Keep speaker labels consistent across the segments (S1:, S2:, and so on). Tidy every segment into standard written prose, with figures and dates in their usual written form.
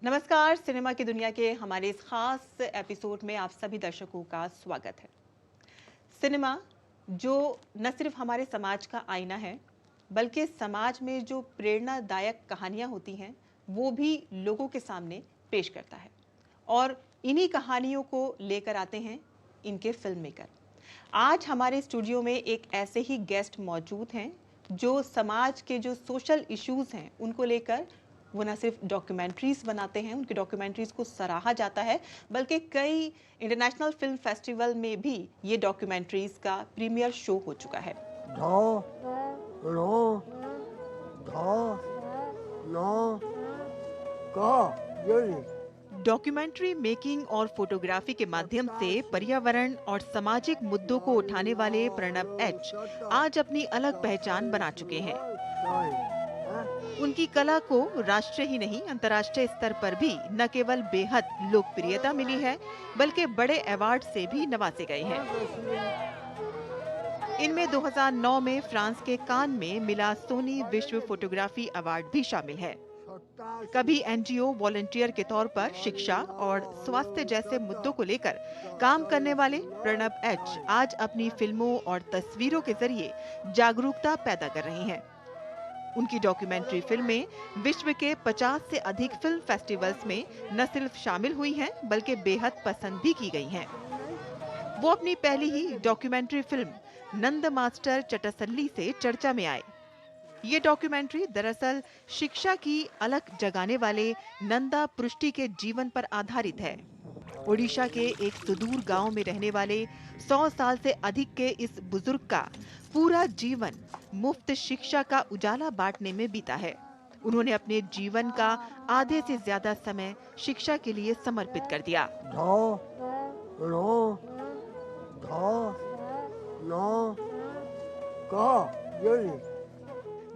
S1: नमस्कार। सिनेमा की दुनिया के हमारे इस खास एपिसोड में आप सभी दर्शकों का स्वागत है। सिनेमा जो न सिर्फ हमारे समाज का आईना है, बल्कि समाज में जो प्रेरणादायक कहानियां होती हैं, वो भी लोगों के सामने पेश करता है। और इन्हीं कहानियों को लेकर आते हैं इनके फिल्म मेकर। आज हमारे स्टूडियो में एक ऐसे ही गेस्ट मौजूद हैं जो समाज के जो सोशल इश्यूज हैं उनको लेकर वो ना सिर्फ डॉक्यूमेंट्रीज बनाते हैं, उनकी डॉक्यूमेंट्रीज को सराहा जाता है, बल्कि कई इंटरनेशनल फिल्म फेस्टिवल में भी ये डॉक्यूमेंट्रीज का प्रीमियर शो हो चुका है।
S2: धो रो धो नो को ये
S1: डॉक्यूमेंट्री मेकिंग और फोटोग्राफी के माध्यम से पर्यावरण और सामाजिक मुद्दों को उठाने वाले प्रणब एच आज अपनी अलग पहचान बना चुके हैं। उनकी कला को राष्ट्रीय ही नहीं अंतर्राष्ट्रीय स्तर पर भी न केवल बेहद लोकप्रियता मिली है, बल्कि बड़े अवार्ड से भी नवाजे गए हैं। इनमें 2009 में फ्रांस के कान में मिला सोनी विश्व फोटोग्राफी अवार्ड भी शामिल है। कभी एनजीओ वॉलंटियर के तौर पर शिक्षा और स्वास्थ्य जैसे मुद्दों को लेकर काम करने वाले प्रणब एच आज अपनी फिल्मों और तस्वीरों के जरिए जागरूकता पैदा कर रही हैं। उनकी डॉक्यूमेंट्री फिल्में विश्व के 50 से अधिक फिल्म फेस्टिवल्स में न सिर्फ शामिल हुई हैं, बल्कि बेहद पसंद भी की गई हैं। वो अपनी पहली ही डॉक्यूमेंट्री फिल्म नंद मास्टर चटसल्ली से चर्चा में आए। ये डॉक्यूमेंट्री दरअसल शिक्षा की अलख जगाने वाले नंदा पृष्टि के जीवन पर आधारित है। ओडिशा के एक सुदूर गांव में रहने वाले 100 साल से अधिक के इस बुजुर्ग का पूरा जीवन मुफ्त शिक्षा का उजाला बांटने में बीता है। उन्होंने अपने जीवन का आधे से ज्यादा समय शिक्षा के लिए समर्पित कर दिया।
S2: धो रो धो नो को ये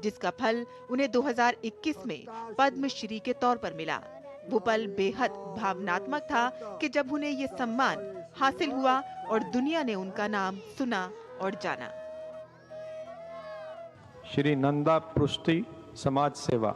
S1: जिसका फल उन्हें 2021 में पद्मश्री के तौर पर मिला। वो पल बेहद भावनात्मक था कि जब उन्हें ये सम्मान हासिल हुआ और दुनिया ने उनका नाम सुना और जाना।
S3: श्री नंदा पृष्टि समाज सेवा।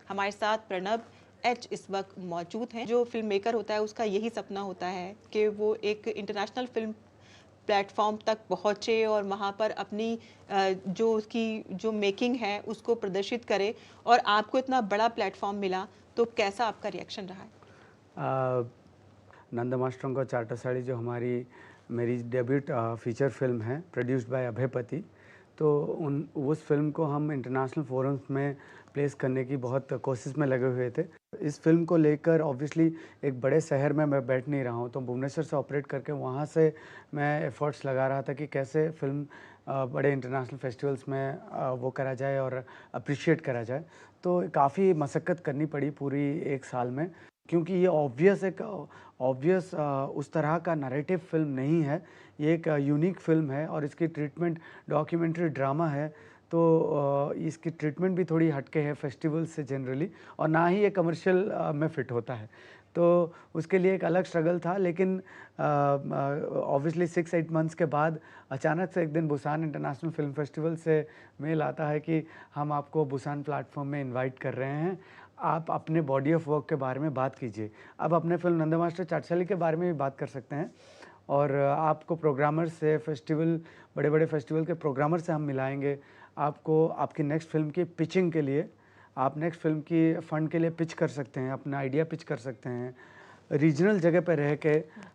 S1: हमारे साथ प्रणब एच इस वक्त मौजूद हैं। जो फिल्म मेकर होता है उसका यही सपना होता है कि वो एक इंटरनेशनल फिल्म प्लेटफॉर्म तक पहुँचे और वहाँ पर अपनी जो उसकी जो मेकिंग है उसको प्रदर्शित करे, और आपको इतना बड़ा प्लेटफॉर्म मिला, तो कैसा आपका रिएक्शन रहा है?
S4: नंद मास्टरों का चाटसाली जो मेरी डेब्यूट फीचर फिल्म है, प्रोड्यूस्ड बाय अभयपति, तो उस फिल्म को हम इंटरनेशनल फोरम्स में प्लेस करने की बहुत कोशिश में लगे हुए थे। इस फिल्म को लेकर ऑब्वियसली एक बड़े शहर में मैं बैठ नहीं रहा हूँ, तो भुवनेश्वर से ऑपरेट करके वहाँ से मैं एफर्ट्स लगा रहा था कि कैसे फिल्म बड़े इंटरनेशनल फेस्टिवल्स में वो करा जाए और अप्रिशिएट करा जाए। तो काफ़ी मशक्क़त करनी पड़ी पूरी एक साल में, क्योंकि ये ऑब्वियस उस तरह का नैरेटिव फिल्म नहीं है। ये एक यूनिक फिल्म है और इसकी ट्रीटमेंट डॉक्यूमेंट्री ड्रामा है, तो इसकी ट्रीटमेंट भी थोड़ी हटके है फेस्टिवल से जनरली, और ना ही ये कमर्शियल में फिट होता है। तो उसके लिए एक अलग स्ट्रगल था, लेकिन ऑब्वियसली 6-8 मंथ्स के बाद अचानक से एक दिन बुसान इंटरनेशनल फिल्म फेस्टिवल से मेल आता है कि हम आपको बुसान प्लेटफॉर्म में इनवाइट कर रहे हैं, आप अपने बॉडी ऑफ वर्क के बारे में बात कीजिए। अब अपने फिल्म नंद मास्टर चाटसाली के बारे में भी बात कर सकते हैं, और आपको प्रोग्रामर से बड़े बड़े फेस्टिवल के प्रोग्रामर से हम मिलाएंगे आपको। आपकी नेक्स्ट फिल्म की पिचिंग के लिए, आप नेक्स्ट फिल्म की फ़ंड के लिए पिच कर सकते हैं, अपना आइडिया पिच कर सकते हैं। रीजनल जगह पे रह के,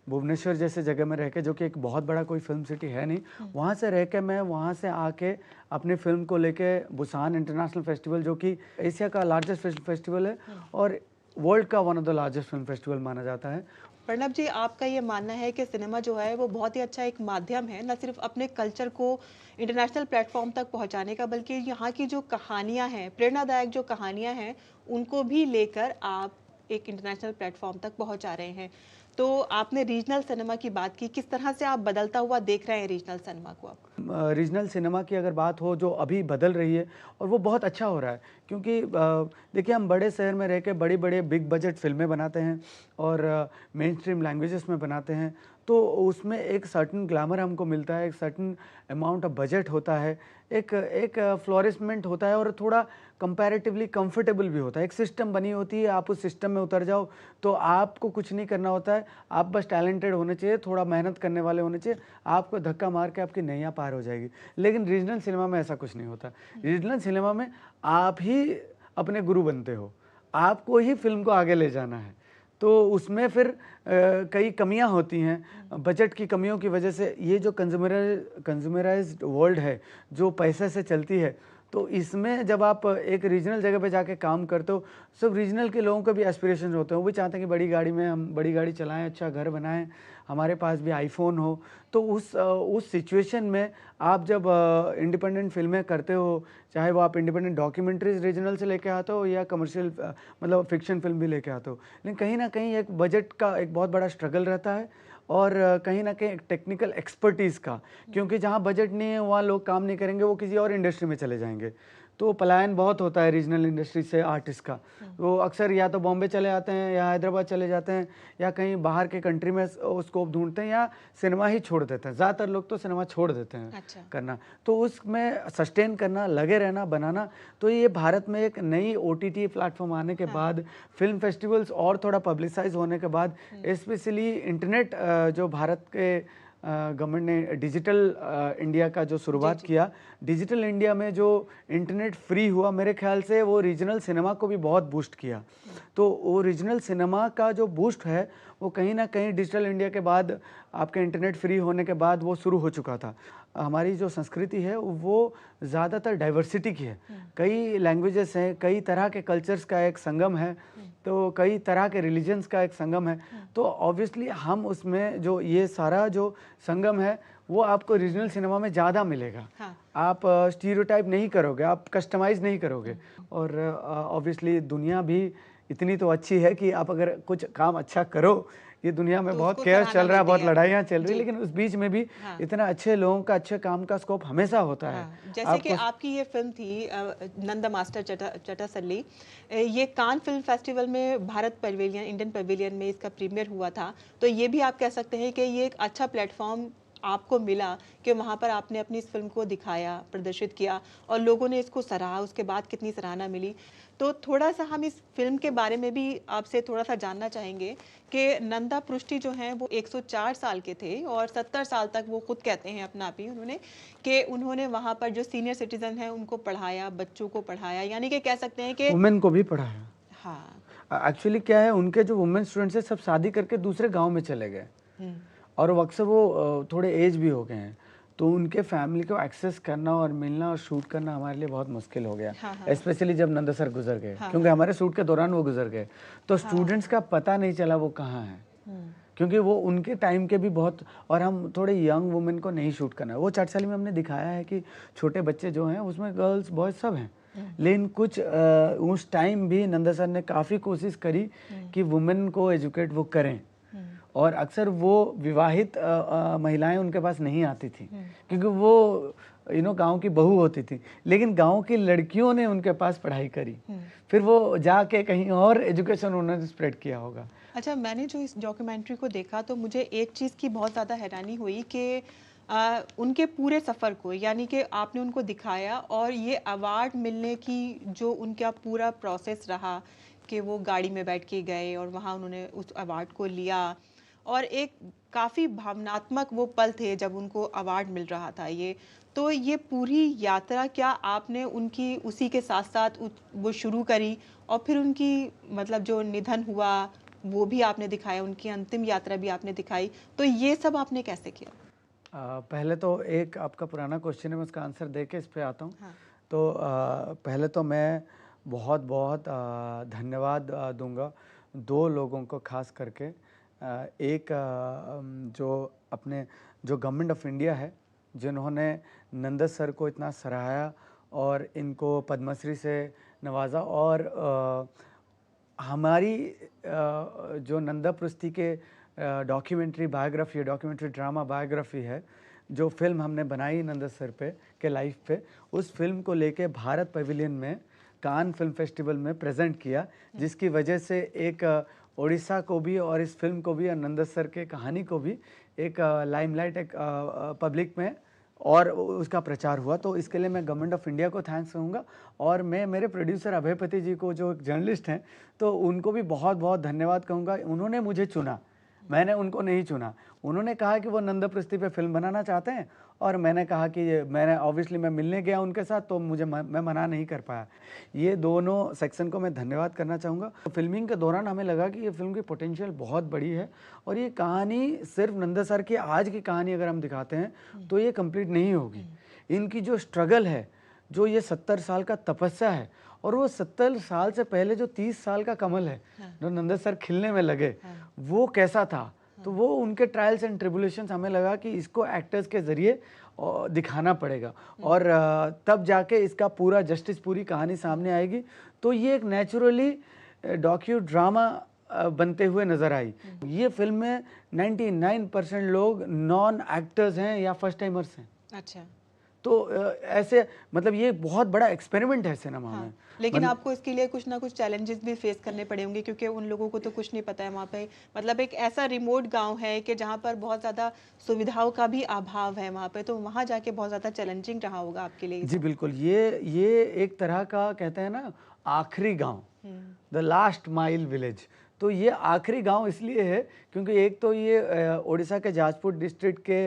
S4: भुवनेश्वर जैसे जगह में रह के, जो कि एक बहुत बड़ा कोई फिल्म सिटी है नहीं, वहाँ से रह के मैं वहाँ से आके अपनी फिल्म को लेके बुसान इंटरनेशनल फेस्टिवल, जो कि एशिया का लार्जेस्ट फिल्म फेस्टिवल है और वर्ल्ड का one of the largest film festival माना जाता है।
S1: प्रणब जी, आपका ये मानना है कि सिनेमा जो है वो बहुत ही अच्छा एक माध्यम है, न सिर्फ अपने कल्चर को इंटरनेशनल प्लेटफॉर्म तक पहुंचाने का, बल्कि यहाँ की जो कहानियाँ हैं, प्रेरणादायक जो कहानियाँ हैं, उनको भी लेकर आप एक इंटरनेशनल प्लेटफॉर्म तक पहुंचा रहे हैं। तो आपने रीजनल सिनेमा की बात की, किस तरह से आप बदलता हुआ देख रहे हैं रीजनल सिनेमा को आप?
S4: रीजनल सिनेमा की अगर बात हो जो अभी बदल रही है, और वो बहुत अच्छा हो रहा है, क्योंकि देखिए हम बड़े शहर में रह के बड़ी बड़े बिग बजट फिल्में बनाते हैं और मेन स्ट्रीम लैंग्वेजेस में बनाते हैं, तो उसमें एक सर्टन ग्लैमर हमको मिलता है, एक सर्टन अमाउंट ऑफ बजट होता है, एक फ्लोरिशमेंट होता है और थोड़ा कंपैरेटिवली कंफर्टेबल भी होता है। एक सिस्टम बनी होती है, आप उस सिस्टम में उतर जाओ तो आपको कुछ नहीं करना होता है, आप बस टैलेंटेड होने चाहिए, थोड़ा मेहनत करने वाले होने चाहिए, आपको धक्का मार के आपकी नैया पार हो जाएगी। लेकिन रीजनल सिनेमा में ऐसा कुछ नहीं होता। रीजनल सिनेमा में आप ही अपने गुरु बनते हो, आपको ही फिल्म को आगे ले जाना है, तो उसमें फिर कई कमियां होती हैं। बजट की कमियों की वजह से ये जो कंज्यूमराइज्ड वर्ल्ड है, जो पैसे से चलती है, तो इसमें जब आप एक रीजनल जगह पे जाके काम करते हो, सब रीजनल के लोगों के भी एस्पिरेशन होते हैं, वो भी चाहते हैं कि बड़ी गाड़ी में हम बड़ी गाड़ी चलाएं, अच्छा घर बनाएं, हमारे पास भी आईफोन हो। तो उस सिचुएशन में आप जब इंडिपेंडेंट फिल्में करते हो, चाहे वो आप इंडिपेंडेंट डॉक्यूमेंट्रीज रीजनल से लेके आते हो या कमर्शियल मतलब फिक्शन फिल्म भी लेके आते हो, लेकिन कहीं ना कहीं एक बजट का एक बहुत बड़ा स्ट्रगल रहता है और कहीं ना कहीं एक टेक्निकल एक्सपर्टीज़ का, क्योंकि जहाँ बजट नहीं है वहाँ लोग काम नहीं करेंगे, वो किसी और इंडस्ट्री में चले जाएंगे। तो पलायन बहुत होता है रीजनल इंडस्ट्री से आर्टिस्ट का, वो अक्सर या तो बॉम्बे चले आते हैं या हैदराबाद चले जाते हैं या कहीं बाहर के कंट्री में स्कोप ढूंढते हैं या सिनेमा ही छोड़ देते हैं। ज़्यादातर लोग तो सिनेमा छोड़ देते हैं।
S1: अच्छा।
S4: करना, तो उसमें सस्टेन करना, लगे रहना, बनाना, तो ये भारत में एक नई OTT प्लेटफॉर्म आने के बाद, फिल्म फेस्टिवल्स और थोड़ा पब्लिसाइज होने के बाद, स्पेशली इंटरनेट जो भारत के गवर्नमेंट ने डिजिटल इंडिया का जो शुरुआत किया, डिजिटल इंडिया में जो इंटरनेट फ्री हुआ, मेरे ख्याल से वो रीजनल सिनेमा को भी बहुत बूस्ट किया। तो वो रीजनल सिनेमा का जो बूस्ट है वो कहीं ना कहीं डिजिटल इंडिया के बाद, आपके इंटरनेट फ्री होने के बाद वो शुरू हो चुका था। हमारी जो संस्कृति है वो ज़्यादातर डाइवर्सिटी की है, कई लैंग्वेजेस हैं, कई तरह के कल्चर्स का एक संगम है, तो कई तरह के रिलीजन्स का एक संगम है। तो ऑब्वियसली हम उसमें जो ये सारा जो संगम है वो आपको रीजनल सिनेमा में ज़्यादा मिलेगा।
S1: हाँ।
S4: आप स्टीरियोटाइप नहीं करोगे, आप कस्टमाइज नहीं करोगे, और ऑब्वियसली दुनिया भी इतनी तो अच्छी है कि आप अगर कुछ काम अच्छा करो, ये दुनिया में
S1: तो
S4: बहुत
S1: उसको
S4: केयर
S1: सराहना
S4: चल रहा है,
S1: मिलती
S4: बहुत
S1: है।
S4: लड़ाइयाँ चल रही
S1: जी।
S4: है, लेकिन उस बीच में भी
S1: हाँ।
S4: इतना अच्छे लोगों का अच्छे काम का स्कोप हमेशा होता है।
S1: हाँ, जैसे कि आपकी ये फिल्म थी नंदा मास्टर चटासल्ली, ये कान फिल्म फेस्टिवल में भारत पवेलियन, इंडियन पवेलियन में इसका प्रीमियर हुआ था, तो ये भी आप कह सकते हैं कि ये एक अच्छा प्लेटफॉर्म आपको मिला कि वहाँ पर आपने अपनी इस फिल्म को दिखाया, प्रदर्शित किया और लोगों ने इसको सराहा, उसके बाद कितनी सराहना मिली। तो थोड़ा सा हम इस फिल्म के बारे में भी आपसे थोड़ा सा जानना चाहेंगे कि नंदा पृष्टि जो हैं वो 104 साल के थे और 70 साल तक वो खुद कहते हैं अपना आप ही उन्होंने कि उन्होंने वहाँ पर जो सीनियर सिटीजन हैं उनको पढ़ाया, बच्चों को पढ़ाया, यानी कि कह सकते हैं कि
S4: वुमेन को भी पढ़ाया।
S1: हाँ।
S4: एक्चुअली क्या है, उनके जो वुमेन स्टूडेंट्स हैं सब शादी करके दूसरे गांव में चले गए और वो अक्सर वो थोड़े एज भी हो गए हैं, तो उनके फैमिली को एक्सेस करना और मिलना और शूट करना हमारे लिए बहुत मुश्किल हो गया।
S1: हाँ।
S4: स्पेशली जब नंदा सर गुजर गए,
S1: हाँ।
S4: क्योंकि हमारे शूट के दौरान वो गुजर गए, तो स्टूडेंट्स का पता नहीं चला वो कहाँ हैं, क्योंकि वो उनके टाइम के भी बहुत, और हम थोड़े यंग वुमेन को नहीं शूट करना है। वो चाटसाली में हमने दिखाया है कि छोटे बच्चे जो हैं उसमें गर्ल्स बॉयज सब हैं, लेकिन कुछ उस टाइम भी नंदा सर ने काफ़ी कोशिश करी कि वुमेन को एजुकेट वो करें, और अक्सर वो विवाहित महिलाएं उनके पास नहीं आती थी, क्योंकि वो गांव की बहू होती थी, लेकिन गांव की लड़कियों ने उनके पास पढ़ाई करी, फिर वो जाके कहीं और एजुकेशन उन्होंने स्प्रेड किया होगा।
S1: अच्छा, मैंने जो इस डॉक्यूमेंट्री को देखा तो मुझे एक चीज़ की बहुत ज़्यादा हैरानी हुई कि उनके पूरे सफ़र को, यानी कि आपने उनको दिखाया और ये अवार्ड मिलने की जो उनका पूरा प्रोसेस रहा कि वो गाड़ी में बैठ के गए और वहाँ उन्होंने उस अवार्ड को लिया, और एक काफ़ी भावनात्मक वो पल थे जब उनको अवार्ड मिल रहा था। तो ये पूरी यात्रा क्या आपने उनकी उसी के साथ साथ वो शुरू करी और फिर उनकी मतलब जो निधन हुआ वो भी आपने दिखाया, उनकी अंतिम यात्रा भी आपने दिखाई, तो ये सब आपने कैसे किया?
S4: पहले तो एक आपका पुराना क्वेश्चन है, मैं उसका आंसर दे के इस पे आता हूँ।
S1: हाँ।
S4: तो पहले तो मैं बहुत बहुत धन्यवाद दूंगा दो लोगों को, खास करके एक जो अपने जो गवर्नमेंट ऑफ इंडिया है, जिन्होंने नंदा सर को इतना सराहाया और इनको पद्मश्री से नवाजा, और हमारी जो नंदा पृष्टि के डॉक्यूमेंट्री बायोग्राफी है, डॉक्यूमेंट्री ड्रामा बायोग्राफी है, जो फिल्म हमने बनाई नंदा सर पे के लाइफ पे, उस फिल्म को लेके भारत पवेलियन में कान फिल्म फेस्टिवल में प्रेजेंट किया, जिसकी वजह से एक उड़ीसा को भी और इस फिल्म को भी और नंदा सर के कहानी को भी एक लाइमलाइट, एक पब्लिक में और उसका प्रचार हुआ। तो इसके लिए मैं गवर्नमेंट ऑफ इंडिया को थैंक्स कहूँगा, और मैं मेरे प्रोड्यूसर अभयपति जी को, जो एक जर्नलिस्ट हैं, तो उनको भी बहुत बहुत धन्यवाद कहूँगा। उन्होंने मुझे चुना, मैंने उनको नहीं चुना। उन्होंने कहा कि वो नंदा पृष्टि पे फिल्म बनाना चाहते हैं, और मैंने कहा कि मैंने ऑब्वियसली मैं मिलने गया उनके साथ, तो मैं मना नहीं कर पाया। ये दोनों सेक्शन को मैं धन्यवाद करना चाहूँगा। तो फिल्मिंग के दौरान हमें लगा कि ये फिल्म की पोटेंशियल बहुत बड़ी है, और ये कहानी सिर्फ नंदा सर की आज की कहानी अगर हम दिखाते हैं तो ये कंप्लीट नहीं होगी। इनकी जो स्ट्रगल है, जो ये 70 साल का तपस्या है, और वो 70 साल से पहले जो 30 साल का कमल है, जो नंदा सर खिलने में लगे, वो कैसा था, तो वो उनके ट्रायल्स एंड ट्रिबुलेशंस, हमें लगा कि इसको एक्टर्स के ज़रिए दिखाना पड़ेगा, और तब जाके इसका पूरा जस्टिस, पूरी कहानी सामने आएगी। तो ये एक नेचुरली डॉक्यू ड्रामा बनते हुए नज़र आई। ये फिल्म में 99% लोग नॉन एक्टर्स हैं या फर्स्ट टाइमर्स हैं।
S1: अच्छा।
S4: तो ऐसे मतलब ये बहुत बड़ा एक्सपेरिमेंट है सिनेमा में।
S1: लेकिन आपको इसके लिए कुछ ना कुछ चैलेंजेस भी फेस करने पड़े होंगे, क्योंकि उन लोगों को तो कुछ नहीं पता है वहाँ पे, मतलब एक ऐसा रिमोट गांव है कि जहाँ पर बहुत ज़्यादा सुविधाओं का भी अभाव है वहाँ पे, तो वहाँ जाके बहुत ज़्यादा चैलेंजिंग रहा होगा आपके लिए।
S4: जी बिल्कुल, ये एक तरह का कहते हैं ना आखिरी गांव, द लास्ट माइल विलेज। तो ये आखिरी गांव इसलिए है क्योंकि एक तो ये उड़ीसा के जाजपुर डिस्ट्रिक्ट के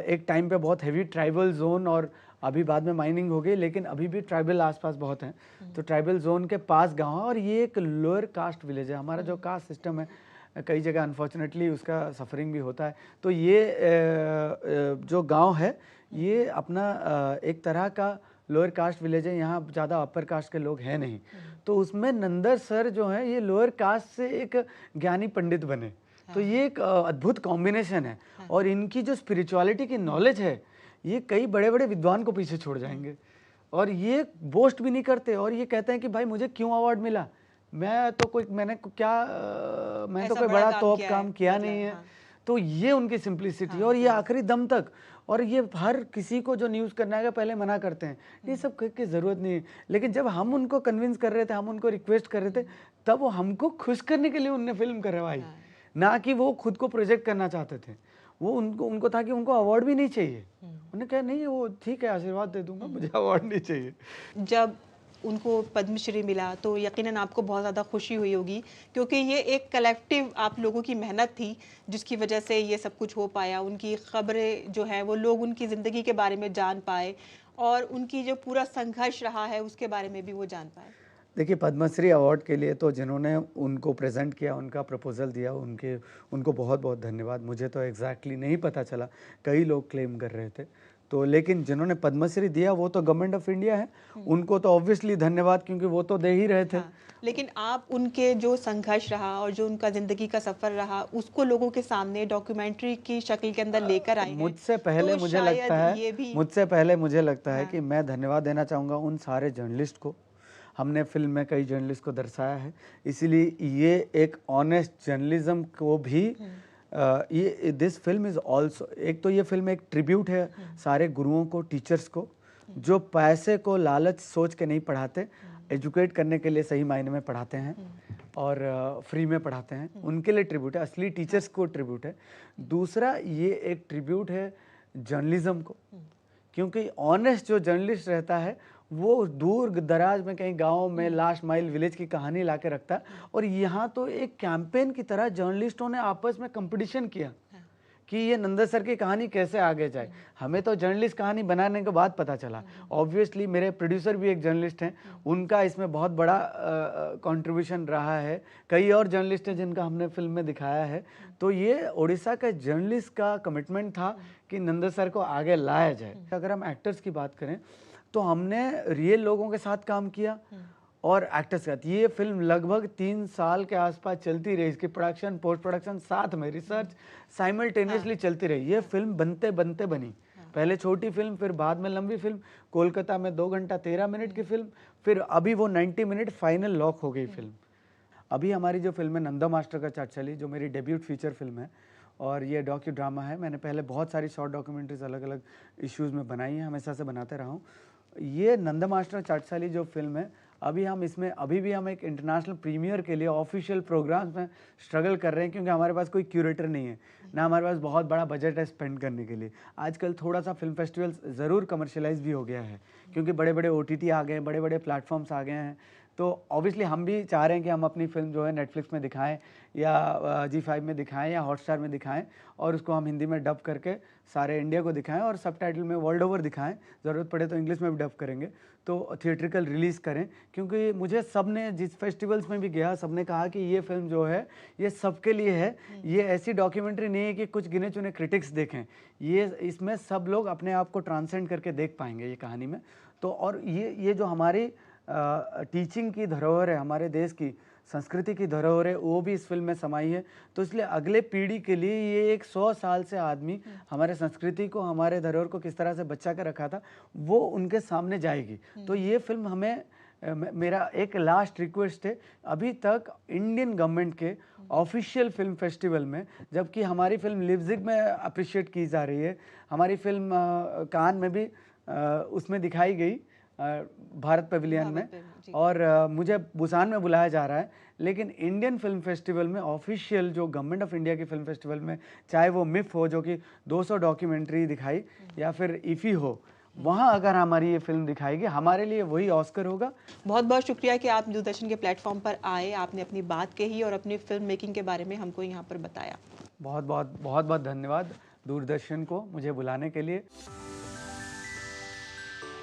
S4: एक टाइम पे बहुत हैवी ट्राइबल जोन, और अभी बाद में माइनिंग हो गई, लेकिन अभी भी ट्राइबल आसपास बहुत हैं, तो ट्राइबल जोन के पास गांव है, और ये एक लोअर कास्ट विलेज है। हमारा जो कास्ट सिस्टम है कई जगह अनफॉर्चुनेटली उसका सफरिंग भी होता है। तो ये जो गांव है ये अपना एक तरह का लोअर कास्ट विलेज है, यहाँ ज़्यादा अपर कास्ट के लोग हैं नहीं। तो उसमें नंदा सर जो हैं ये लोअर कास्ट से एक ज्ञानी पंडित बने, तो ये एक अद्भुत कॉम्बिनेशन है। और इनकी जो स्पिरिचुअलिटी की नॉलेज है, ये कई बड़े बड़े विद्वान को पीछे छोड़ जाएंगे, और ये बोस्ट भी नहीं करते, और ये कहते हैं कि भाई मुझे क्यों अवार्ड मिला, मैंने तो कोई बड़ा टॉप काम किया नहीं है। तो ये उनकी सिंप्लिसिटी, और ये आखिरी दम तक, और ये हर किसी को जो न्यूज़ करना है पहले मना करते हैं, ये सब की ज़रूरत नहीं है। लेकिन जब हम उनको कन्विंस कर रहे थे, हम उनको रिक्वेस्ट कर रहे थे, तब वो हमको खुश करने के लिए उनने फिल्म करवाई, ना कि वो खुद को प्रोजेक्ट करना चाहते थे। वो उनको था कि उनको अवार्ड भी नहीं चाहिए। उन्होंने कहा नहीं, वो ठीक है, आशीर्वाद दे दूंगा, मुझे अवार्ड नहीं चाहिए।
S1: जब उनको पद्मश्री मिला तो यकीनन आपको बहुत ज़्यादा खुशी हुई होगी, क्योंकि ये एक कलेक्टिव आप लोगों की मेहनत थी जिसकी वजह से ये सब कुछ हो पाया। उनकी खबरें जो है वो लोग उनकी ज़िंदगी के बारे में जान पाए, और उनकी जो पूरा संघर्ष रहा है उसके बारे में भी वो जान पाए।
S4: देखिए, पद्मश्री अवार्ड के लिए तो जिन्होंने उनको प्रेजेंट किया, उनका प्रपोजल दिया, उनको बहुत बहुत धन्यवाद। मुझे तो एग्जैक्टली नहीं पता चला, कई लोग क्लेम कर रहे थे, तो लेकिन जिन्होंने पद्मश्री दिया वो तो गवर्नमेंट ऑफ इंडिया है, उनको तो ऑब्वियसली धन्यवाद, क्योंकि वो तो दे ही रहे थे।
S1: लेकिन आप उनके जो संघर्ष रहा और जो उनका ज़िंदगी का सफ़र रहा, उसको लोगों के सामने डॉक्यूमेंट्री की शक्ल के अंदर लेकर आए हैं।
S4: मुझसे पहले मुझे लगता है कि मैं धन्यवाद देना चाहूँगा उन सारे जर्नलिस्ट को। हमने फिल्म में कई जर्नलिस्ट को दर्शाया है, इसीलिए ये एक ऑनेस्ट जर्नलिज्म को भी ये दिस फिल्म इज़ ऑल्सो, एक तो ये फिल्म एक ट्रिब्यूट है सारे गुरुओं को, टीचर्स को, जो पैसे को लालच सोच के नहीं पढ़ाते, एजुकेट करने के लिए सही मायने में पढ़ाते हैं और फ्री में पढ़ाते हैं, उनके लिए ट्रिब्यूट है, असली टीचर्स को ट्रिब्यूट है। दूसरा, ये एक ट्रिब्यूट है जर्नलिज्म को, क्योंकि ऑनेस्ट जो जर्नलिस्ट रहता है वो दूर दराज में कहीं गांव में लास्ट माइल विलेज की कहानी ला के रखता है। और यहाँ तो एक कैंपेन की तरह जर्नलिस्टों ने आपस में कंपटीशन किया कि ये नंदा सर की कहानी कैसे आगे जाए। हमें तो जर्नलिस्ट कहानी बनाने के बाद पता चला। ऑब्वियसली मेरे प्रोड्यूसर भी एक जर्नलिस्ट हैं, उनका इसमें बहुत बड़ा कंट्रीब्यूशन रहा है। कई और जर्नलिस्ट हैं जिनका हमने फिल्म में दिखाया है। तो ये उड़ीसा का जर्नलिस्ट का कमिटमेंट था कि नंदा सर को आगे लाया जाए। अगर हम एक्टर्स की बात करें तो हमने रियल लोगों के साथ काम किया और एक्टर्स के साथ। ये फिल्म लगभग 3 साल के आसपास चलती रही। इसकी प्रोडक्शन, पोस्ट प्रोडक्शन साथ में, रिसर्च साइमल्टेनियसली चलती रही। ये फिल्म बनते बनते बनी। पहले छोटी फिल्म, फिर बाद में लंबी फिल्म, कोलकाता में 2 घंटा 13 मिनट की फिल्म, फिर अभी वो 90 मिनट फाइनल लॉक हो गई फिल्म। अभी हमारी जो फिल्म है नंदा मास्टर का चाटचाली, जो मेरी डेब्यूट फीचर फिल्म है और ये डॉक्यू ड्रामा है। मैंने पहले बहुत सारी शॉर्ट डॉक्यूमेंट्रीज अलग अलग इश्यूज़ में बनाई हैं, हमेशा से बनाते रहा हूँ। ये नंदा मास्टर चाटचाली जो फिल्म है, अभी भी हम एक इंटरनेशनल प्रीमियर के लिए ऑफिशियल प्रोग्राम्स में स्ट्रगल कर रहे हैं, क्योंकि हमारे पास कोई क्यूरेटर नहीं है, ना हमारे पास बहुत बड़ा बजट है स्पेंड करने के लिए। आजकल थोड़ा सा फिल्म फेस्टिवल ज़रूर कमर्शियलाइज भी हो गया है, क्योंकि बड़े बड़े OTT आ गए हैं, बड़े बड़े प्लेटफॉर्म्स आ गए हैं। तो ऑब्वियसली हम भी चाह रहे हैं कि हम अपनी फिल्म जो है नेटफ्लिक्स में दिखाएं या G5 में दिखाएं या हॉटस्टार में दिखाएं, और उसको हम हिंदी में डब करके सारे इंडिया को दिखाएं और सबटाइटल में वर्ल्ड ओवर दिखाएं। ज़रूरत पड़े तो इंग्लिश में भी डब करेंगे, तो थिएट्रिकल रिलीज़ करें। क्योंकि मुझे सब ने, जिस फेस्टिवल्स में भी गया, सब ने कहा कि ये फिल्म जो है ये सबके लिए है। ये ऐसी डॉक्यूमेंट्री नहीं है कि कुछ गिने चुने क्रिटिक्स देखें, ये इसमें सब लोग अपने आप को ट्रांसेंड करके देख पाएंगे ये कहानी में। तो और ये जो हमारी टीचिंग की धरोहर है, हमारे देश की संस्कृति की धरोहर है, वो भी इस फिल्म में समाई है। तो इसलिए अगले पीढ़ी के लिए ये एक 100 साल से आदमी हमारे संस्कृति को, हमारे धरोहर को किस तरह से बचा कर रखा था, वो उनके सामने जाएगी। तो ये फिल्म हमें, मेरा एक लास्ट रिक्वेस्ट है, अभी तक इंडियन गवर्नमेंट के ऑफिशियल फिल्म फेस्टिवल में, जबकि हमारी फिल्म लिप्जिग में अप्रिशिएट की जा रही है, हमारी फिल्म कान में भी उसमें दिखाई गई, भारत पवेलियन में, और मुझे बुसान में बुलाया जा रहा है, लेकिन इंडियन फिल्म फेस्टिवल में, ऑफिशियल जो गवर्नमेंट ऑफ इंडिया की फिल्म फेस्टिवल में, चाहे वो मिफ हो जो कि 200 डॉक्यूमेंट्री दिखाई, या फिर इफ़ी हो, वहाँ अगर हमारी ये फिल्म दिखाएगी, हमारे लिए वही ऑस्कर होगा।
S1: बहुत बहुत शुक्रिया कि आप दूरदर्शन के प्लेटफॉर्म पर आए, आपने अपनी बात कही और अपनी फिल्म मेकिंग के बारे में हमको यहाँ पर बताया।
S4: बहुत बहुत धन्यवाद दूरदर्शन को मुझे बुलाने के लिए।